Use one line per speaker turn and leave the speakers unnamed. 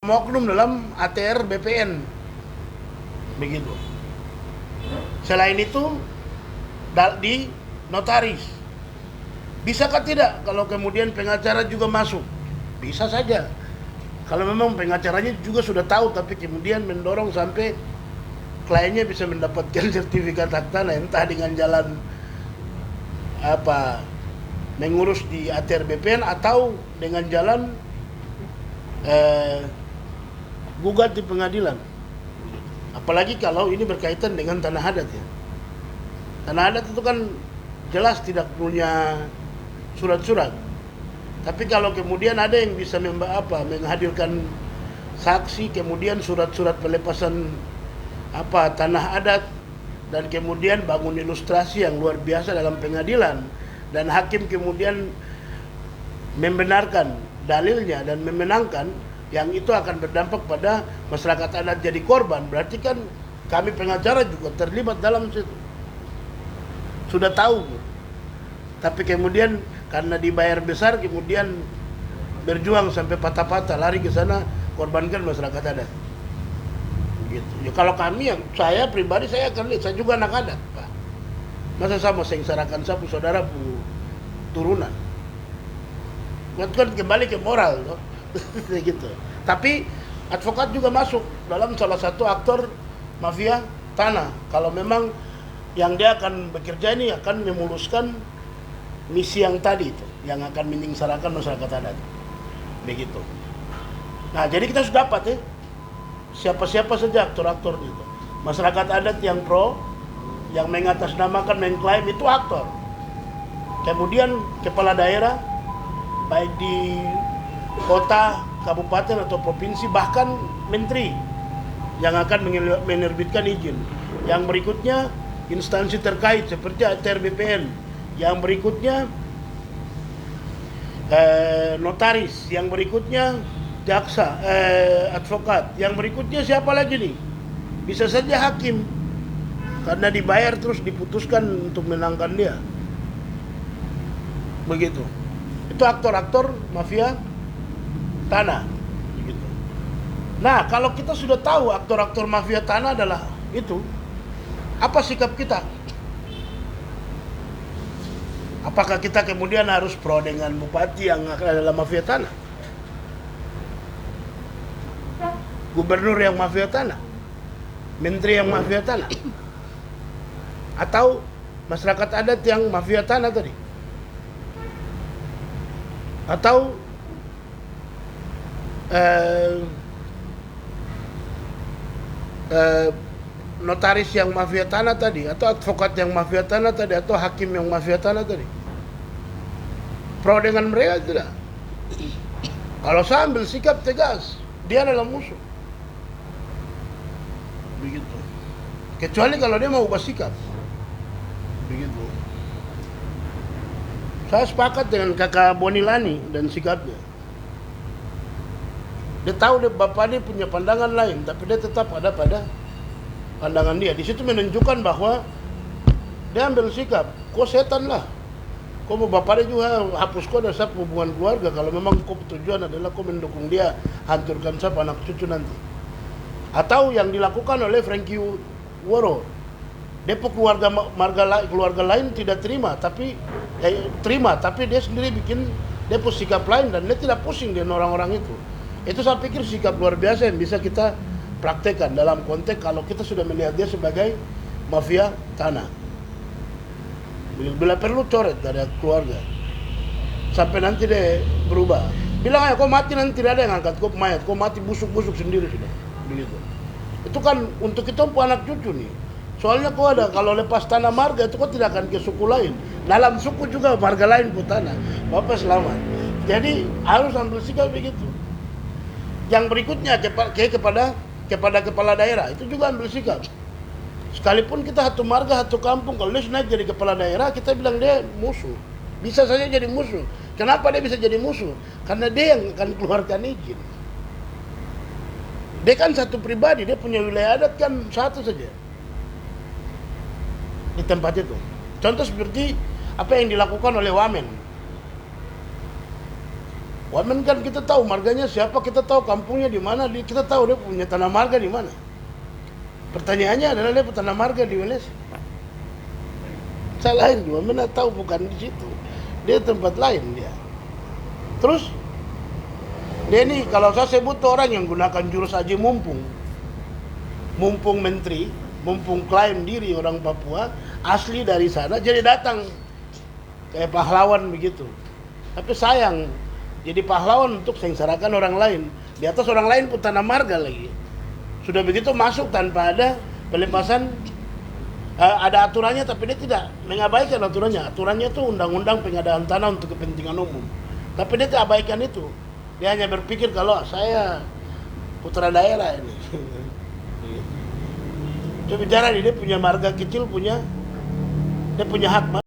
oknum dalam ATR BPN. Begitu. Selain itu di notaris. Bisakah tidak kalau kemudian pengacara juga masuk? Bisa saja. Kalau memang pengacaranya juga sudah tahu tapi kemudian mendorong sampai kliennya bisa mendapatkan sertifikat hak tanah entah dengan jalan mengurus di ATR BPN atau dengan jalan gugat di pengadilan. Apalagi kalau ini berkaitan dengan tanah adat ya. Tanah adat itu kan jelas tidak punya surat-surat. Tapi kalau kemudian ada yang bisa menghadirkan saksi, kemudian surat-surat pelepasan tanah adat, dan kemudian bangun ilustrasi yang luar biasa dalam pengadilan, dan hakim kemudian membenarkan dalilnya dan memenangkan, yang itu akan berdampak pada masyarakat adat jadi korban. Berarti kan kami pengacara juga terlibat dalam situ. Sudah tahu. Tapi kemudian karena dibayar besar kemudian berjuang sampai patah-patah lari ke sana, korbankan masyarakat adat. Gitu. Ya kalau kami saya pribadi saya akan lihat, saya juga anak adat, Pak. Masa sama sengsarakan sapu saudara turunan. Kan kembali ke moral loh. Gitu. Tapi advokat juga masuk dalam salah satu aktor mafia tanah. Kalau memang yang dia akan bekerja ini akan memuluskan misi yang tadi itu, yang akan menyengsarakan masyarakat adat. Begitu. Nah, jadi kita sudah dapat ya siapa-siapa saja aktor-aktor itu. Masyarakat adat yang pro, yang mengatasnamakan, mengklaim itu aktor. Kemudian kepala daerah baik di kota, kabupaten atau provinsi, bahkan menteri yang akan menerbitkan izin. Yang berikutnya instansi terkait seperti ATR BPN. Yang berikutnya notaris. Yang berikutnya jaksa, advokat. Yang berikutnya siapa lagi nih? Bisa saja hakim, karena dibayar terus diputuskan untuk menangkan dia. Begitu. Itu aktor-aktor mafia tanah. Begitu. Nah, kalau kita sudah tahu aktor-aktor mafia tanah adalah itu, apa sikap kita? Apakah kita kemudian harus pro dengan bupati yang adalah mafia tanah? Gubernur yang mafia tanah? Menteri yang mafia tanah? Atau masyarakat adat yang mafia tanah tadi? Atau notaris yang mafia tanah tadi, atau advokat yang mafia tanah tadi, atau hakim yang mafia tanah tadi? Pro dengan mereka tidak? Kalau saya ambil sikap tegas, dia adalah musuh. Begitu. Kecuali kalau dia mau ubah sikap. Begitu. Saya sepakat dengan kakak Bonilani dan sikapnya. Dia tahu bapak dia punya pandangan lain, tapi dia tetap ada pada pandangan dia. Di situ menunjukkan bahwa dia ambil sikap, kau setan lah. Kau mau bapak dia juga hapus kau dasar hubungan keluarga. Kalau memang kau tujuan adalah kau mendukung dia, hancurkan siapa anak cucu nanti. Atau yang dilakukan oleh Frankie Woro. Depok keluarga lain tidak terima, tapi dia sendiri bikin Depok sikap lain, dan dia tidak pusing dengan orang-orang itu. Itu saya pikir sikap luar biasa yang bisa kita praktekkan dalam konteks kalau kita sudah melihat dia sebagai mafia tanah. Bila perlu coret dari keluarga sampai nanti dia berubah. Bilang aja kau mati nanti tidak ada yang angkat kau mayat, kau mati busuk-busuk sendiri sudah. Begitu. Itu kan untuk kita anak cucu nih. Soalnya kau ada kalau lepas tanah marga itu kau tidak akan ke suku lain. Dalam suku juga marga lain pun tanah. Bapak selamat. Jadi harus ambil sikap begitu. Yang berikutnya kepada kepala daerah itu juga ambil sikap. Sekalipun kita satu marga, satu kampung, kalau dia naik jadi kepala daerah, kita bilang dia musuh. Bisa saja jadi musuh. Kenapa dia bisa jadi musuh? Karena dia yang akan keluarkan izin. Dia kan satu pribadi, dia punya wilayah adat kan satu saja di tempat itu. Contoh seperti apa yang dilakukan oleh Wamen. Wamen kan kita tahu marganya siapa, kita tahu kampungnya di mana, kita tahu dia punya tanah marga di mana. Pertanyaannya adalah dia tanah marga di Malaysia. Salahin juga, Wamen tahu bukan di situ. Dia tempat lain dia. Terus dia ini kalau saya sebut orang yang gunakan jurus aji mumpung menteri, mumpung klaim diri orang Papua, asli dari sana, jadi datang kayak pahlawan begitu. Tapi sayang, jadi pahlawan untuk sengsarakan orang lain. Di atas orang lain pun tanah marga lagi. Sudah begitu masuk tanpa ada pelepasan, ada aturannya tapi dia tidak mengabaikan aturannya. Aturannya itu undang-undang pengadaan tanah untuk kepentingan umum. Tapi dia tidak abaikan itu. Dia hanya berpikir kalau saya putra daerah ini. Coba bicara dia punya marga kecil, dia punya hak.